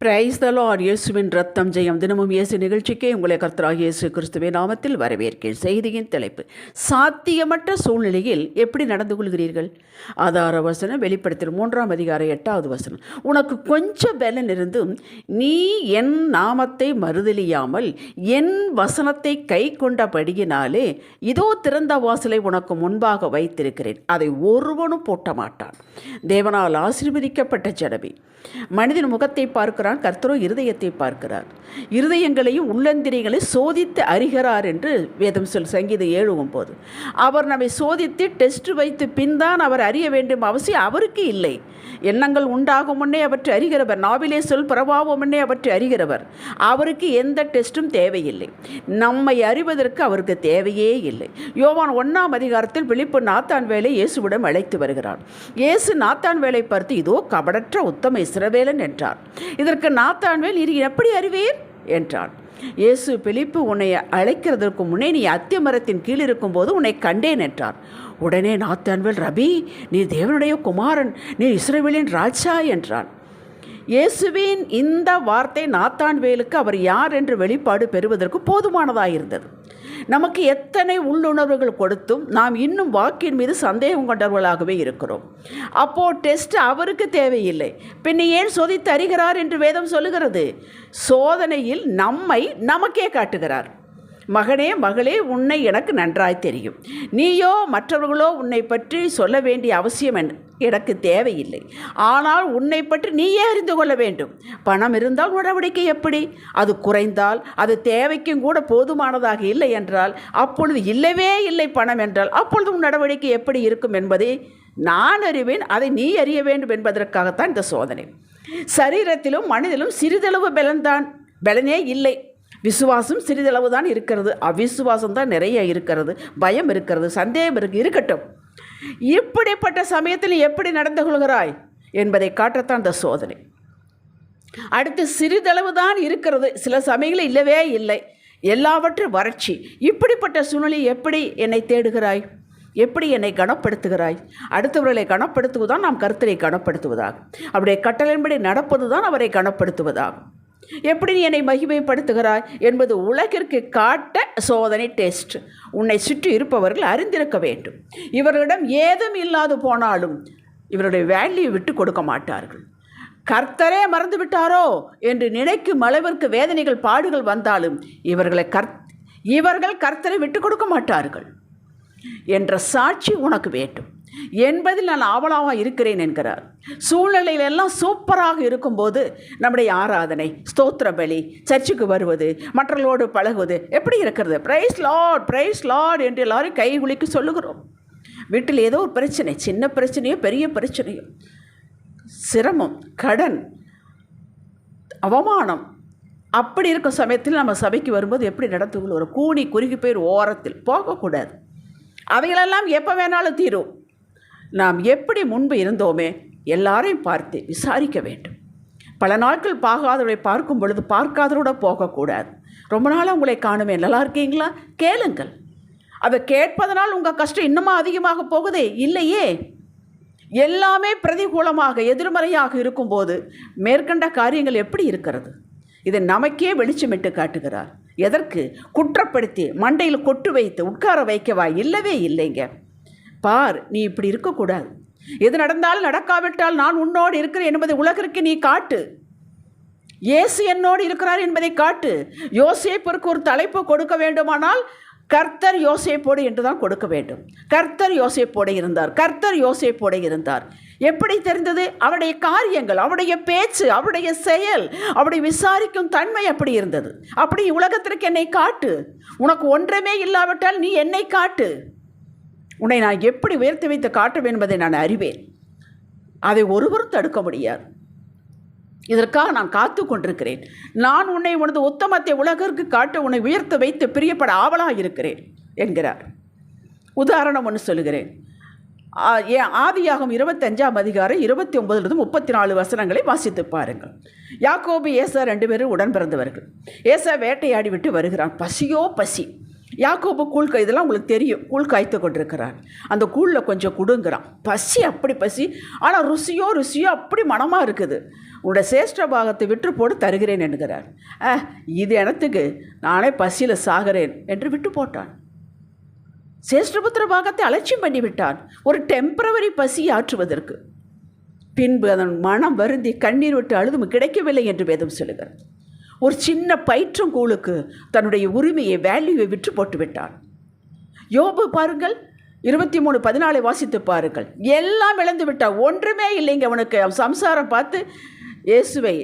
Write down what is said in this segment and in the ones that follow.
Praise the Lord. இயேசுவின் ரத்தம் ஜெயம். தினமும் இயேசு நிகழ்ச்சிக்கே உங்களை கர்த்தராகிய இயேசு கிறிஸ்துவின் நாமத்தில் வரவேற்கிறேன். செய்தியின் தலைப்பு: சாத்தியமற்ற சூழ்நிலையில் எப்படி நடந்து கொள்கிறீர்கள்? ஆதார வசனம் வெளிப்படுத்தல் 3ஆம் அதிகாரம் 8வது வசனம். உனக்கு கொஞ்சம் பலன் இருந்தும் நீ என் நாமத்தை மறுதலியாமல் என் வசனத்தை கை கொண்டபடியினாலே இதோ திறந்த வாசலை உனக்கு முன்பாக வைத்திருக்கிறேன், அதை ஒருவனும் பூட்ட மாட்டான். தேவனால் ஆசீர்வதிக்கப்பட்ட ஜனமே, மனிதன் முகத்தை பார்க்கிறான், கர்த்தரோ இருதயத்தை பார்க்கிறார். இருதயங்களையும் உள்ளந்திரியங்களையும் சோதித்து அறிகிறார் என்று வேதம் சங்கீதம் 7:9. அவர் நம்மை சோதித்து டெஸ்ட் வைத்து பின்தான் அவர் அறிய வேண்டும் அவசியம் அவருக்கு இல்லை. எண்ணங்கள் உண்டாகும் முன்னே அவற்றை அறிகிறவர், நாவிலே சொல் பிரபாவம் முன்னே அவற்றை அறிகிறவர். அவருக்கு எந்த டெஸ்ட்டும் தேவையில்லை. நம்மை அறிவதற்கு அவருக்கு தேவையே இல்லை. யோவான் 1ஆம் அதிகாரத்தில் பிலிப்பு நாத்தான் வேலை இயேசுவிடம் அழைத்து வருகிறார். இயேசு நாத்தான் வேலை பார்த்து, இதோ கபடற்ற உத்தம இஸ்ரவேலன் என்றார். இதற்கு நாத்தான்வேல், நீர் எப்படி அறிவீர் என்றான். இயேசு, பிலிப்பு உன்னை அழைக்கிறதற்கு முன்னே நீ அத்திய மரத்தின் கீழ் இருக்கும்போது உன்னை கண்டேன் என்றார். உடனே நாத்தான்வேல், ரபி, நீ தேவனுடைய குமாரன், நீ இஸ்ரவேலின் ராஜா என்றான். இயேசுவின் இந்த வார்த்தை நாத்தான்வேலுக்கு அவர் யார் என்று வெளிப்பாடு பெறுவதற்கு போதுமானதாயிருந்தது. நமக்கு எத்தனை உள்ளுணர்வுகள் கொடுத்தும் நாம் இன்னும் வாக்கின் மீது சந்தேகம் கொண்டவர்களாகவே இருக்கிறோம். அப்போது டெஸ்ட் அவருக்கு தேவையில்லை. பின்ன ஏன் சோதித்து அறிகிறார் என்று வேதம் சொல்லுகிறது? சோதனையில் நம்மை நமக்கே காட்டுகிறார். மகனே, மகளே, உன்னை எனக்கு நன்றாய் தெரியும். நீயோ மற்றவர்களோ உன்னை பற்றி சொல்ல வேண்டிய அவசியம் எனக்கு தேவையில்லை. ஆனால் உன்னை பற்றி நீயே அறிந்து கொள்ள வேண்டும். பணம் இருந்தால் நடவடிக்கை எப்படி? அது குறைந்தால், அது தேவைக்கும் கூட போதுமானதாக இல்லை என்றால், அப்பொழுது இல்லவே இல்லை பணம் என்றால், அப்பொழுது உன் நடவடிக்கை எப்படி இருக்கும் என்பதை நான் அறிவேன். அதை நீ அறிய வேண்டும் என்பதற்காகத்தான் இந்த சோதனை. சரீரத்திலும் மனதிலும் சிறிதளவு பலனே இல்லை. விசுவாசம் சிறிதளவு தான் இருக்கிறது, அவிசுவாசம் தான் நிறைய இருக்கிறது, பயம் இருக்கிறது, சந்தேகம் இருக்கட்டும். இப்படிப்பட்ட சமயத்தில் எப்படி நடந்து கொள்கிறாய் என்பதை காட்டத்தான் இந்த சோதனை. அடுத்து, சிறிதளவு தான் இருக்கிறது, சில சமயங்களில் இல்லவே இல்லை, எல்லாவற்றும் வறட்சி. இப்படிப்பட்ட சூழ்நிலை எப்படி என்னை தேடுகிறாய்? எப்படி என்னை கனப்படுத்துகிறாய்? அடுத்தவர்களை கனப்படுத்துவதுதான் நாம் கர்த்தரை கனப்படுத்துவதாகும். அவருடைய கட்டளையின்படி நடப்பது தான் அவரை கனப்படுத்துவதாகும். எப்படி நீ என்னை மகிமைப்படுத்துகிறாய் என்பது உலகிற்கு காட்ட சோதனை, டெஸ்ட். உன்னை சுற்றி இருப்பவர்கள் அறிந்திருக்க வேண்டும். இவர்களிடம் ஏதும் இல்லாது போனாலும் இவருடைய வேல்யூ விட்டு கொடுக்க மாட்டார்கள். கர்த்தரே மறந்து விட்டாரோ என்று நினைக்கும் அளவிற்கு வேதனைகள் பாடுகள் வந்தாலும் இவர்கள் கர்த்தரை விட்டு கொடுக்க மாட்டார்கள் என்ற சாட்சி உனக்கு வேண்டும் என்பதில் நான் ஆவலாக இருக்கிறேன் என்கிறார். சூழ்நிலையில் எல்லாம் சூப்பராக இருக்கும்போது நம்முடைய ஆராதனை, ஸ்தோத்திர பலி, சர்ச்சுக்கு வருவது, மற்றவர்களோடு பழகுவது எப்படி இருக்கிறது? பிரைஸ் லார்ட், பிரைஸ் லார்ட் என்று எல்லாரும் கை குலுக்கி சொல்லுகிறோம். வீட்டில் ஏதோ ஒரு பிரச்சனை, சின்ன பிரச்சனையோ பெரிய பிரச்சனையோ, சிரமம், கடன், அவமானம், அப்படி இருக்கும் சமயத்தில் நம்ம சபைக்கு வரும்போது எப்படி நடந்து கொள்கிறோம்? கூனி குறுகி போய் ஓரத்தில் போகக்கூடாது. அவைகளெல்லாம் எப்போ வேணாலும் தீரும். நாம் எப்படி முன்பு இருந்தோமே எல்லாரையும் பார்த்து விசாரிக்க வேண்டும். பல நாட்கள் பார்க்காதவரை பார்க்கும் பொழுது பார்க்காதவரோட போகக்கூடாது. ரொம்ப நாளாக உங்களை காணுமே, நல்லா இருக்கீங்களா கேளுங்கள். அதை கேட்பதனால் உங்கள் கஷ்டம் இன்னுமா அதிகமாக போகுதே? இல்லையே. எல்லாமே பிரதிகூலமாக எதிர்மறையாக இருக்கும்போது மேற்கண்ட காரியங்கள் எப்படி இருக்கிறது? இதை நமக்கே வெளிச்சமிட்டு காட்டுகிறார். எதற்கு? குற்றப்படுத்தி மண்டையில் கொட்டு வைத்து உட்கார வைக்கவா? இல்லவே இல்லைங்க. பார், நீ இப்படி இருக்கக்கூடாது. எது நடந்தாலும் நடக்காவிட்டால் நான் உன்னோடு இருக்கிறேன் என்பதை உலகிற்கு நீ காட்டு. இயேசு என்னோடு இருக்கிறார் என்பதை காட்டு. யோசேப்பிற்கு ஒரு தலைப்பு கொடுக்க வேண்டுமானால் கர்த்தர் யோசேப்போடு என்று தான் கொடுக்க வேண்டும். கர்த்தர் யோசேப்போடு இருந்தார், கர்த்தர் யோசேப்போடு இருந்தார். எப்படி தெரிந்தது? அவருடைய காரியங்கள், அவருடைய பேச்சு, அவருடைய செயல், அவருடைய விசாரிக்கும் தன்மை அப்படி இருந்தது. அப்படி உலகத்திற்கு என்னை காட்டு. உனக்கு ஒன்றுமே இல்லாவிட்டால் நீ என்னை காட்டு. உன்னை நான் எப்படி உயர்த்தி வைத்து காட்டும் என்பதை நான் அறிவேன். அதை ஒருவரும் தடுக்க முடியாது. இதற்காக நான் காத்து கொண்டிருக்கிறேன். நான் உன்னை உனது உத்தமத்தை உலகிற்கு காட்ட உன்னை உயர்த்த வைத்து பிரியப்பட ஆவலாக இருக்கிறேன் என்கிறார். உதாரணம் ஒன்று சொல்லுகிறேன். ஆதியாகமம் 25ஆம் அதிகாரம் 29 34 வசனங்களை வாசித்து பாருங்கள். யாக்கோபு, ஏசா 2 பேரும் உடன் பிறந்தவர்கள். ஏசா வேட்டையாடி விட்டு வருகிறான். பசியோ பசி. யாக்கோபு இதெல்லாம் உங்களுக்கு தெரியும், கூழ் காய்த்து கொண்டிருக்கிறார். அந்த கூழில் கொஞ்சம் கொடுங்கிறான். பசி, அப்படி பசி. ஆனால் ருசியோ அப்படி மனமாக இருக்குது. உன்னுடைய சேஷ்ட பாகத்தை விற்று போட்டு தருகிறேன் என்கிறார். இது எனத்துக்கு, நானே பசியில் சாகிறேன் என்று விட்டு போட்டான். சேஷ்டபுத்திர பாகத்தை அலட்சியம் பண்ணிவிட்டான், ஒரு டெம்பரவரி பசி ஆற்றுவதற்கு. பின்பு அதன் மனம் வருந்தி கண்ணீர் விட்டு அழுதும் கிடைக்கவில்லை என்று வேதம் சொல்லுகிறார். ஒரு சின்ன பயிற்றங்கூழுக்கு தன்னுடைய உரிமையை, வேல்யூவை விற்று போட்டு விட்டான். யோபு பாருங்கள், 23:14 வாசித்து பாருங்கள். எல்லாம் இழந்து விட்டான், ஒன்றுமே இல்லைங்க அவனுக்கு. அவன் சம்சாரம் பார்த்து இயேசுவை,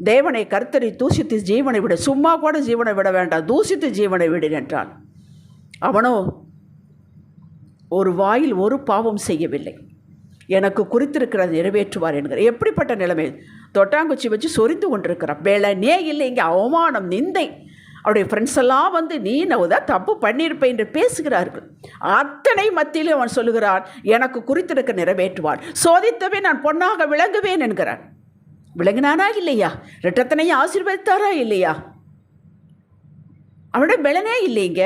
தேவனை, கர்த்தரை தூசித்து ஜீவனை விட, சும்மா கூட ஜீவனை விட வேண்டாம், தூசித்து ஜீவனை விடு என்றான். அவனோ ஒரு வாயில் ஒரு பாவம் செய்யவில்லை, எனக்கு குறித்திருக்கிறது நிறைவேற்றுவார் என்கிற. எப்படிப்பட்ட நிலைமை! தொட்டாங்குச்சி வச்சு சொரிந்து கொண்டிருக்கிறான். வேலைனே இல்லை, இங்கே அவமானம், நிந்தை. அவருடைய ஃப்ரெண்ட்ஸ் எல்லாம் வந்து நீ நவுதான் தப்பு பண்ணியிருப்பேன் என்று பேசுகிறார்கள். அத்தனை மத்தியிலும் அவன் சொல்லுகிறான், எனக்கு குறித்திருக்க நிறைவேற்றுவான், சோதித்தவே நான் பொன்னாக விளங்குவேன் என்கிறான். விளங்கினானா இல்லையா? இரட்டத்தனையும் ஆசீர்வதித்தாரா இல்லையா? அவனுடைய பலனே இல்லைங்க,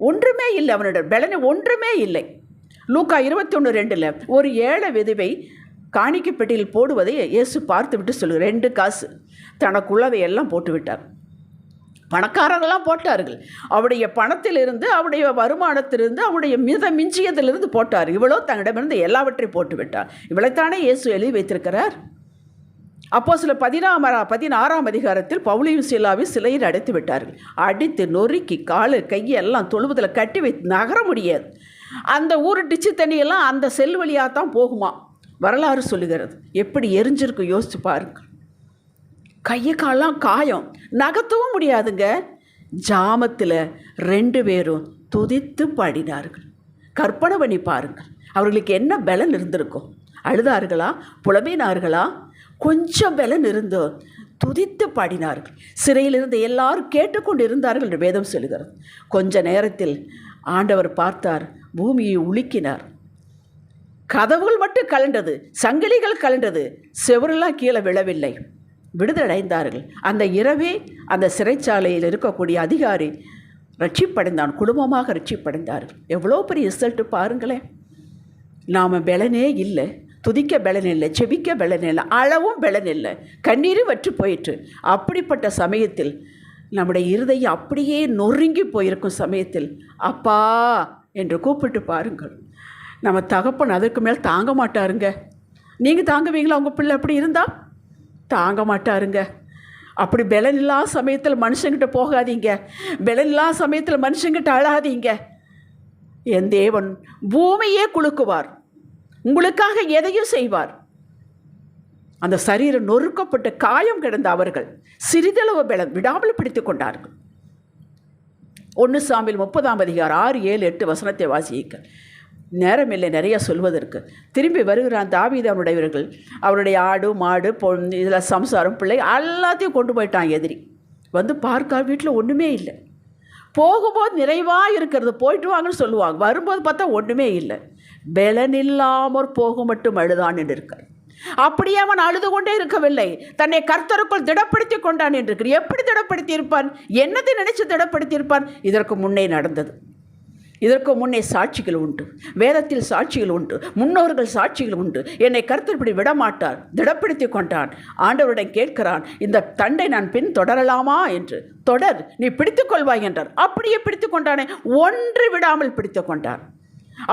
ஒன்றுமே இல்லை. அவனுடைய பலனை ஒன்றுமே இல்லை. லூக்கா 21:2 ஒரு ஏழை விதவை காணிக்கை பெட்டியில் போடுவதை இயேசு பார்த்து விட்டு சொல்லுங்கள். 2 காசு தனக்குள்ளதை எல்லாம் போட்டு விட்டார். பணக்காரர்கள்லாம் போட்டார்கள். அவருடைய பணத்திலிருந்து, அவருடைய வருமானத்திலிருந்து, அவருடைய மிஞ்சியதிலிருந்து போட்டார். இவ்வளோ தன்னிடமிருந்து எல்லாவற்றையும் போட்டு விட்டார். இவளைத்தானே இயேசு எழுதி வைத்திருக்கிறார். அப்போஸ்தலர் 16ஆம் அதிகாரத்தில் பவுலையும் சீலாவையும் சிலையில் அடைத்து விட்டார்கள். அடித்து நொறுக்கி காலு கையெல்லாம் தொழுவதில் கட்டி வைத்து நகர முடியாது. அந்த ஊர் டிச்சு தண்ணியெல்லாம் அந்த செல் வழியாக தான் போகுமா, வரலாறு சொல்லுகிறது. எப்படி எரிஞ்சிருக்கும் யோசிச்சு பாருங்கள். கையை காலெல்லாம் காயம், நகர்த்தவும் முடியாதுங்க. ஜாமத்தில் 2 பேரும் துதித்து பாடினார்கள். கற்பனை பண்ணி பாருங்கள், அவர்களுக்கு என்ன பலன் இருந்திருக்கும்? அழுதார்களா, புலம்பினார்களா? கொஞ்சம் பலன் இருந்தோ துதித்து பாடினார்கள். சிறையிலிருந்து எல்லாரும் கேட்டுக்கொண்டு இருந்தார்கள் என்று வேதம் சொல்லுகிறது. கொஞ்ச நேரத்தில் ஆண்டவர் பார்த்தார், பூமியை உலுக்கினார். கதவுகள் மட்டும் கலண்டது, சங்கிலிகள் கலண்டது, செவரெல்லாம் கீழே விழவில்லை. விடுதலைந்தார்கள். அந்த இரவே அந்த சிறைச்சாலையில் இருக்கக்கூடிய அதிகாரி ரட்சிப்படைந்தான், குடும்பமாக ரட்சிப்படைந்தார்கள். எவ்வளோ பெரிய ரிசல்ட்டு பாருங்களேன். நாம் பலனே இல்லை, துதிக்க பலன் இல்லை, செபிக்க பலன் இல்லை, அளவும் பலன் இல்லை, கண்ணீரும் வற்றி போயிற்று. அப்படிப்பட்ட சமயத்தில் நம்முடைய இருதயம் அப்படியே நொறுங்கி போயிருக்கும் சமயத்தில் அப்பா என்று கூப்பிட்டு பாருங்கள். நம்ம தகப்பன் அதற்கு மேல் தாங்க மாட்டாருங்க. நீங்கள் தாங்குவீங்களா? உங்கள் பிள்ளை அப்படி இருந்தால் தாங்க மாட்டாருங்க. அப்படி பலன் இல்லாத சமயத்தில் மனுஷங்கிட்ட போகாதீங்க, பலன் இல்லாத சமயத்தில் மனுஷங்கிட்ட அழாதீங்க. என் தேவன் பூமியே குலுக்குவார், உங்களுக்காக எதையும் செய்வார். அந்த சரீரம் நொறுக்கப்பட்ட காயம் கிடந்த அவர்கள் சிறிதளவு பலன் விடாமல் பிடித்து கொண்டார்கள். 1 சாமுவேல் 30ஆம் அதிகாரம் 6, 7, 8 வசனத்தை வாசிக்க நேரமில்லை நிறைய சொல்வதற்கு. திரும்பி வருகிறான் தாவீது, அவனுடையவர்கள், அவருடைய ஆடு மாடு இதில் சம்சாரம் பிள்ளை எல்லாத்தையும் கொண்டு போயிட்டான் எதிரி. வந்து பார்க்க வீட்டில் ஒன்றுமே இல்லை. போகும்போது நிறைவாக இருக்கிறது, போயிட்டு வாங்கன்னு சொல்லுவாங்க. வரும்போது பார்த்தா ஒன்றுமே இல்லை. பலன் இல்லாமற் போக மட்டும் அழுதான் என்று இருக்கார். அப்படியே அவன் அழுது கொண்டே இருக்கவில்லை, தன்னை கர்த்தருக்குள் திடப்படுத்தி கொண்டான் என்று இருக்கிற. எப்படி திடப்படுத்தி இருப்பான்? என்னத்தை நினைச்சு திடப்படுத்தி இருப்பான்? இதற்கு முன்னே நடந்தது. இதற்கு முன்னே சாட்சிகள் உண்டு, வேதத்தில் சாட்சிகள் உண்டு, முன்னோர்கள் சாட்சிகள் உண்டு. என்னை கர்த்தர் இப்படி விடமாட்டார், திடப்படுத்தி கொண்டான். ஆண்டவருடன் கேட்கிறான், இந்த தண்டை நான் பின் தொடரலாமா என்று. தொடர், நீ பிடித்துக் கொள்வாய் என்றார். அப்படியே பிடித்து கொண்டானே, ஒன்று விடாமல் பிடித்து கொண்டான்.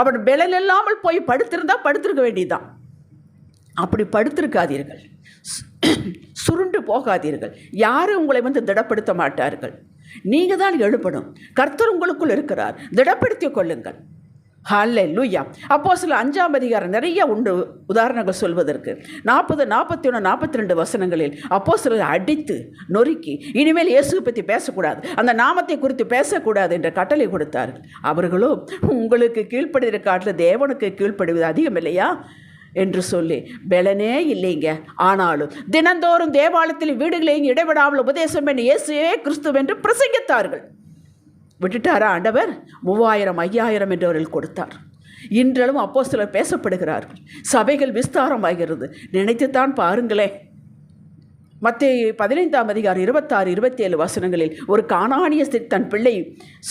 அவன் பலன் இல்லாமல் போய் படுத்திருந்தா படுத்திருக்க வேண்டியதுதான். அப்படி படுத்திருக்காதீர்கள், சுருண்டு போகாதீர்கள். யாரும் உங்களை வந்து திடப்படுத்த மாட்டார்கள். நீங்கள் தான் எழுப்பணும். கர்த்தர் உங்களுக்குள் இருக்கிறார், திடப்படுத்திக் கொள்ளுங்கள். ஹல்லேலூயா. அப்போஸ்தலர் 5ஆம் அதிகாரம் நிறைய உண்டு உதாரணங்கள் சொல்வதற்கு. 40, 41, 42 வசனங்களில் அப்போஸ்தலரை அடித்து நொறுக்கி இனிமேல் இயேசுவை பற்றி பேசக்கூடாது, அந்த நாமத்தை குறித்து பேசக்கூடாது என்ற கட்டளை கொடுத்தார்கள். அவர்களோ உங்களுக்கு கீழ்ப்படுகிற காட்டில் தேவனுக்கு கீழ்ப்படுவது அதிகம் இல்லையா என்று சொல்லி பலனே இல்லைங்க. ஆனாலும் தினந்தோறும் தேவாலயத்தில் வீடுகளையும் இடைவிடாமல் உபதேசம் பண்ணி இயேசுவே கிறிஸ்து என்று பிரசங்கித்தார்கள். விட்டுட்டாரா ஆண்டவர்? 3000, 5000 என்றவர்கள் கொடுத்தார். இன்றளவும் அப்போஸ்தலர் பேசப்படுகிறார்கள். சபைகள் விஸ்தாரமாகிறது. நினைத்துத்தான் பாருங்களேன். மத்தேயு 15ஆம் அதிகாரம் 26, 27 வசனங்களில் ஒரு கானானிய ஸ்திரீ தன் பிள்ளை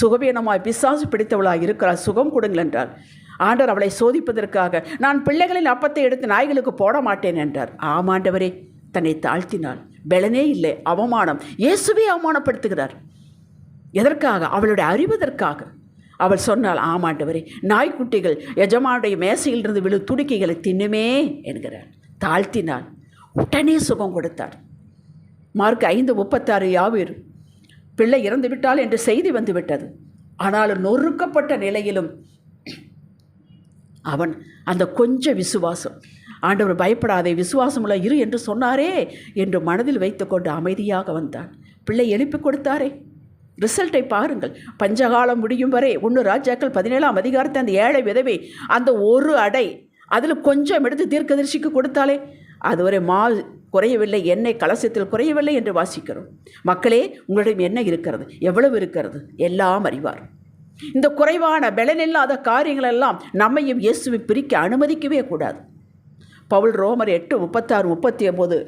சுகவீனமாய் பிசாசு பிடித்தவளாய் இருக்கிறார், சுகம் கொடுங்கள் என்றார். ஆண்டவர் அவளை சோதிப்பதற்காக, நான் பிள்ளைகளின் அப்பத்தை எடுத்து நாய்களுக்கு போட மாட்டேன் என்றார். ஆமாண்டவரே, தன்னை தாழ்த்தினாள். பெலனே இல்லை, அவமானம். இயேசுவே அவமானப்படுத்துகிறார். எதற்காக? அவளுடைய அறிவதற்காக. அவள் சொன்னால், ஆமாண்டவரே, நாய்க்குட்டிகள் எஜமானுடைய மேசையிலிருந்து விழு துடுக்கிகளை தின்னுமே என்கிறார். தாழ்த்தினாள். உடனே சுகம் கொடுத்தார். மார்க் 5:36 யாவீர் பிள்ளை இறந்து விட்டால் என்று செய்தி வந்துவிட்டது. ஆனாலும் நொறுக்கப்பட்ட நிலையிலும் அவன் அந்த கொஞ்ச விசுவாசம், ஆண்டவர் பயப்படாதே, விசுவாசமுள்ள இரு என்று சொன்னாரே என்று மனதில் வைத்துக்கொண்டு அமைதியாக வந்தான். பிள்ளை எழுப்பி கொடுத்தாரே. ரிசல்ட்டை பாருங்கள். பஞ்சகாலம் முடியும் வரை 1 ராஜாக்கள் 17ஆம் அதிகாரத்தை அந்த ஏழை விதவை அந்த ஒரு அடை அதில் கொஞ்சம் எடுத்து தீர்க்கதரிசிக்கு கொடுத்தாலே அதுவரை குறையவில்லை, எண்ணெய் கலசத்தில் குறையவில்லை என்று வாசிக்கிறோம். மக்களே, உங்களிடம் என்ன இருக்கிறது, எவ்வளவு இருக்கிறது, எல்லாம் அறிவார். இந்த குறைவான பலனில்லாத காரியங்களெல்லாம் நம்மையும் இயேசுவை பிரிக்க அனுமதிக்கவே கூடாது. பவுல் ரோமர் 8:36-39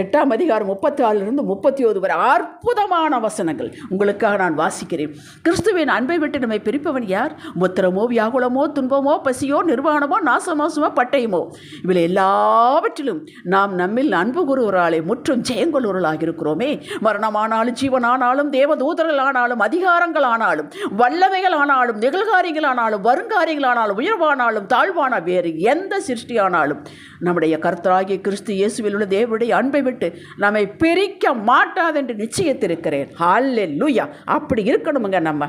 8ஆம் அதிகாரம் 36 31 வரை அற்புதமான வசனங்கள் உங்களுக்காக நான் வாசிக்கிறேன். கிறிஸ்துவின் அன்பை விட்டு நம்மை பிரிப்பவன் யார்? உபத்திரமோ, வியாகுலமோ, துன்பமோ, பசியோ, நிர்வாணமோ, நாசமோசமோ, பட்டயமோ, இவளை எல்லாவற்றிலும் நாம் நம்மில் அன்பு கூறுவராலே முற்றும் ஜெயங்கொள்வர்களாக இருக்கிறோமே. மரணமானாலும், ஜீவனானாலும், தேவதூதர்கள் ஆனாலும், அதிகாரங்கள் ஆனாலும், வல்லமைகள் ஆனாலும், நிகழ்காரியங்கள் ஆனாலும், வருங்காரியங்களானாலும், உயர்வானாலும், தாழ்வான வேறு எந்த சிருஷ்டியானாலும் நம்முடைய கர்த்தராகிய கிறிஸ்து இயேசுவில் உள்ள தேவனுடைய அன்பை விட்டு நம்மை பிரிக்க மாட்டாது என்று நிச்சயித்திருக்கிறேன். ஹல்லேலூயா. அப்படி இருக்கணுமுங்க. நம்ம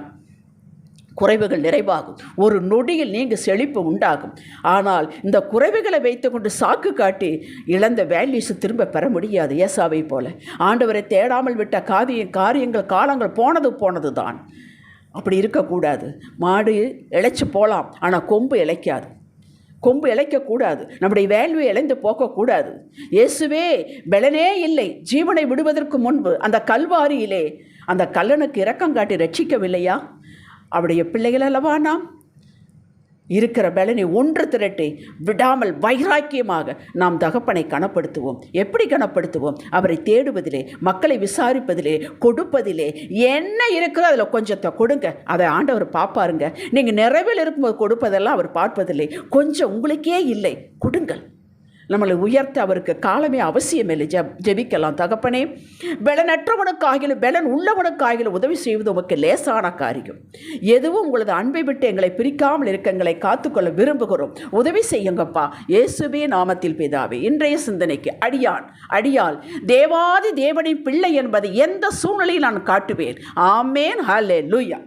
குறைவுகள் நிறைவாகும். ஒரு நொடியில் நீங்கள் செழிப்பு உண்டாகும். ஆனால் இந்த குறைவுகளை வைத்துக்கொண்டு சாக்கு காட்டி இழந்த வேல்யூஸை திரும்ப பெற முடியாது. ஏசாவை போல ஆண்டவரை தேடாமல் விட்ட காரியங்கள் காலங்கள் போனது தான். அப்படி இருக்கக்கூடாது. மாடு இழைச்சி போகலாம், ஆனால் கொம்பு இழைக்காது. கொம்பு இழைக்கக்கூடாது. நம்முடைய வேல்யூ இழைந்து போக்கக்கூடாது. இயேசுவே பலனே இல்லை. ஜீவனை விடுவதற்கு முன்பு அந்த கல்வாரியிலே அந்த கல்லனுக்கு இரக்கம் காட்டி ரட்சிக்கவில்லையா? அவருடைய பிள்ளைகள் அல்லவா நாம்? இருக்கிற பலனை ஒன்று திரட்டி விடாமல் வைராக்கியமாக நாம் தகப்பனை கனப்படுத்துவோம். எப்படி கனப்படுத்துவோம்? அவரை தேடுவதிலே, மக்களை விசாரிப்பதிலே, கொடுப்பதிலே. என்ன இருக்கிறோ அதில் கொஞ்சத்தை கொடுங்க. அதை ஆண்டவர் பார்ப்பாருங்க. நீங்கள் நிறைவில் இருக்கும்போது கொடுப்பதெல்லாம் அவர் பார்ப்பதில்லை. கொஞ்சம் உங்களுக்கே இல்லை, கொடுங்கள். நம்மளை உயர்த்த அவருக்கு காலமே அவசியமில்லை. ஜெபிக்கலாம். தகப்பனே, பலனற்றவனுக்காகிலும் பலன் உள்ளவனுக்காகிலும் உதவி செய்வது உமக்கு லேசான காரியம். எதுவும் உங்களது அன்பை விட்டு எங்களை பிரிக்காமல் இருக்க எங்களை காத்துக்கொள்ள விரும்புகிறோம். உதவி செய்யுங்கப்பா, இயேசுவே நாமத்தில் பிதாவே. இன்றைய சிந்தனைக்கு அடியால் தேவாதி தேவனின் பிள்ளை என்பதை எந்த சூழ்நிலையில் நான் காட்டுவேன். ஆமேன். ஹல்லேலூயா.